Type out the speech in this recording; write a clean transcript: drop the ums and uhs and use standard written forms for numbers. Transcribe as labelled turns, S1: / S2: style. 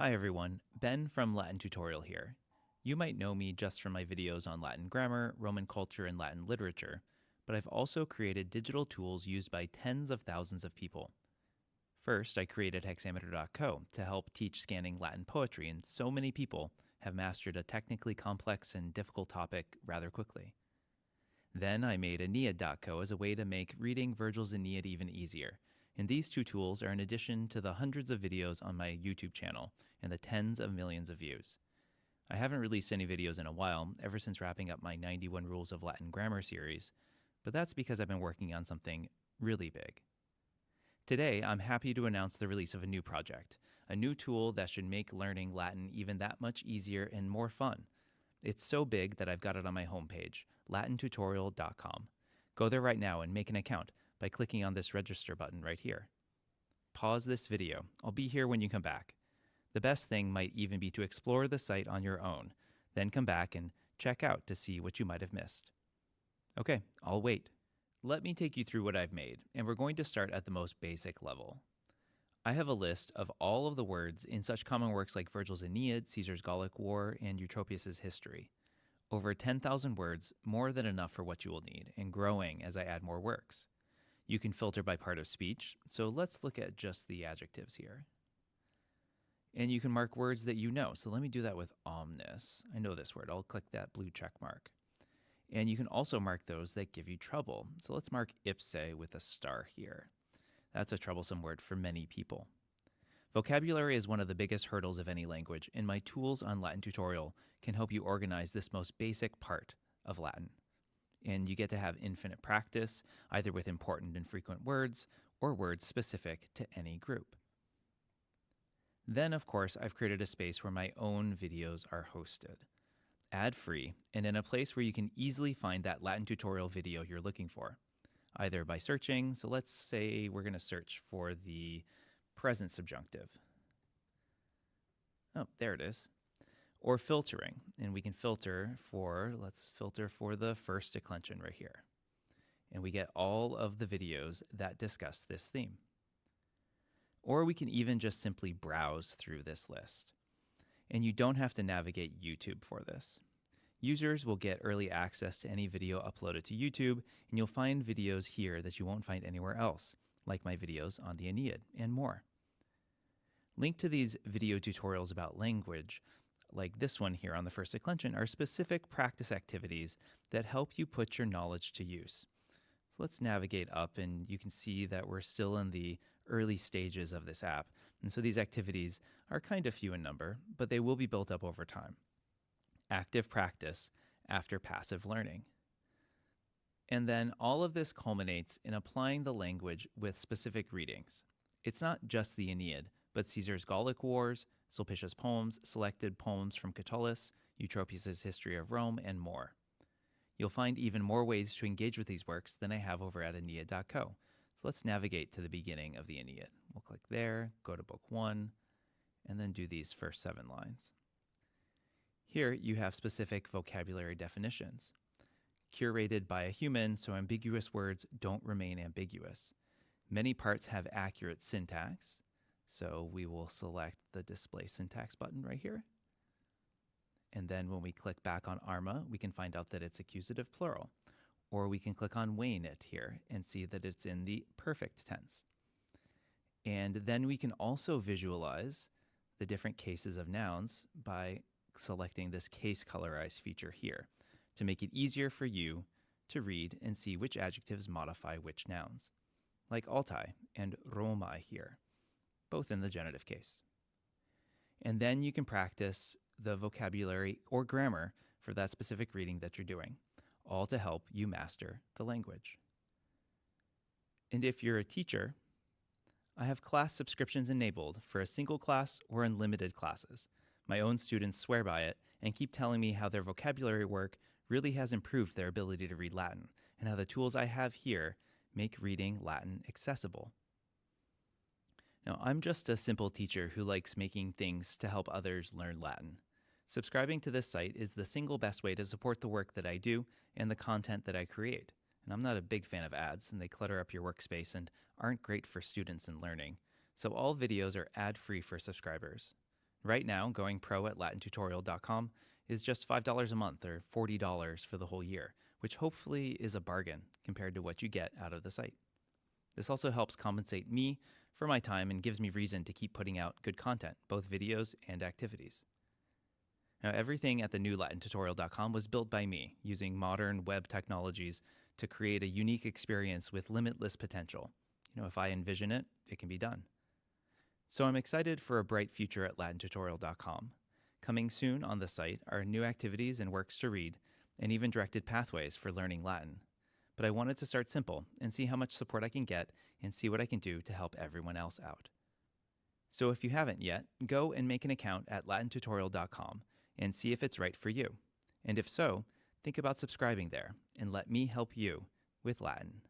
S1: Hi everyone, Ben from Latin Tutorial here. You might know me just from my videos on Latin grammar, Roman culture, and Latin literature, but I've also created digital tools used by tens of thousands of people. First, I created hexameter.co to help teach scanning Latin poetry, and so many people have mastered a technically complex and difficult topic rather quickly. Then I made Aeneid.co as a way to make reading Virgil's Aeneid even easier. And these two tools are in addition to the hundreds of videos on my YouTube channel and the tens of millions of views. I haven't released any videos in a while, ever since wrapping up my 91 Rules of Latin Grammar series, but that's because I've been working on something really big. Today, I'm happy to announce the release of a new project, a new tool that should make learning Latin even that much easier and more fun. It's so big that I've got it on my homepage, LatinTutorialcom. Go there right now and make an account by clicking on this register button right here. Pause this video. I'll be here when you come back. The best thing might even be to explore the site on your own, then come back and check out to see what you might have missed. Okay, I'll wait. Let me take you through what I've made, and we're going to start at the most basic level. I have a list of all of the words in such common works like Virgil's Aeneid, Caesar's Gallic War, and Eutropius's History. Over 10,000 words, more than enough for what you will need, and growing as I add more works. You can filter by part of speech, so let's look at just the adjectives here. And you can mark words that you know, so let me do that with omnis. I know this word, I'll click that blue check mark. And you can also mark those that give you trouble, so let's mark ipse with a star here. That's a troublesome word for many people. Vocabulary is one of the biggest hurdles of any language, and my tools on Latin Tutorial can help you organize this most basic part of Latin. And you get to have infinite practice, either with important and frequent words or words specific to any group. Then, of course, I've created a space where my own videos are hosted, ad-free, and in a place where you can easily find that Latin tutorial video you're looking for, either by searching. So let's say we're going to search for the present subjunctive. Oh, there it is. Or filtering, and we can let's filter for the first declension right here. And we get all of the videos that discuss this theme. Or we can even just simply browse through this list. And you don't have to navigate YouTube for this. Users will get early access to any video uploaded to YouTube, and you'll find videos here that you won't find anywhere else, like my videos on the Aeneid and more. Linked to these video tutorials about language, like this one here on the first declension, are specific practice activities that help you put your knowledge to use. So let's navigate up, and you can see that we're still in the early stages of this app. And so these activities are kind of few in number, but they will be built up over time. Active practice after passive learning. And then all of this culminates in applying the language with specific readings. It's not just the Aeneid, but Caesar's Gallic Wars, Sulpicius' poems, selected poems from Catullus, Eutropius' History of Rome, and more. You'll find even more ways to engage with these works than I have over at Aeneid.co. So let's navigate to the beginning of the Aeneid. We'll click there, go to book 1, and then do these first 7 lines. Here you have specific vocabulary definitions, curated by a human, so ambiguous words don't remain ambiguous. Many parts have accurate syntax, so we will select the Display Syntax button right here. And then when we click back on arma, we can find out that it's accusative plural. Or we can click on wane it here and see that it's in the perfect tense. And then we can also visualize the different cases of nouns by selecting this case colorize feature here to make it easier for you to read and see which adjectives modify which nouns, like altai and Romai here, both in the genitive case. And then you can practice the vocabulary or grammar for that specific reading that you're doing, all to help you master the language. And if you're a teacher, I have class subscriptions enabled for a single class or unlimited classes. My own students swear by it and keep telling me how their vocabulary work really has improved their ability to read Latin, and how the tools I have here make reading Latin accessible. Now, I'm just a simple teacher who likes making things to help others learn Latin. Subscribing to this site is the single best way to support the work that I do and the content that I create. And I'm not a big fan of ads, and they clutter up your workspace and aren't great for students in learning. So all videos are ad-free for subscribers. Right now, going pro at LatinTutorial.com is just $5 a month or $40 for the whole year, which hopefully is a bargain compared to what you get out of the site. This also helps compensate me for my time and gives me reason to keep putting out good content, both videos and activities. Now, everything at the new LatinTutorial.com was built by me, using modern web technologies to create a unique experience with limitless potential. If I envision it, it can be done. So I'm excited for a bright future at LatinTutorial.com. Coming soon on the site are new activities and works to read, and even directed pathways for learning Latin. But I wanted to start simple and see how much support I can get and see what I can do to help everyone else out. So if you haven't yet, go and make an account at LatinTutorial.com and see if it's right for you. And if so, think about subscribing there and let me help you with Latin.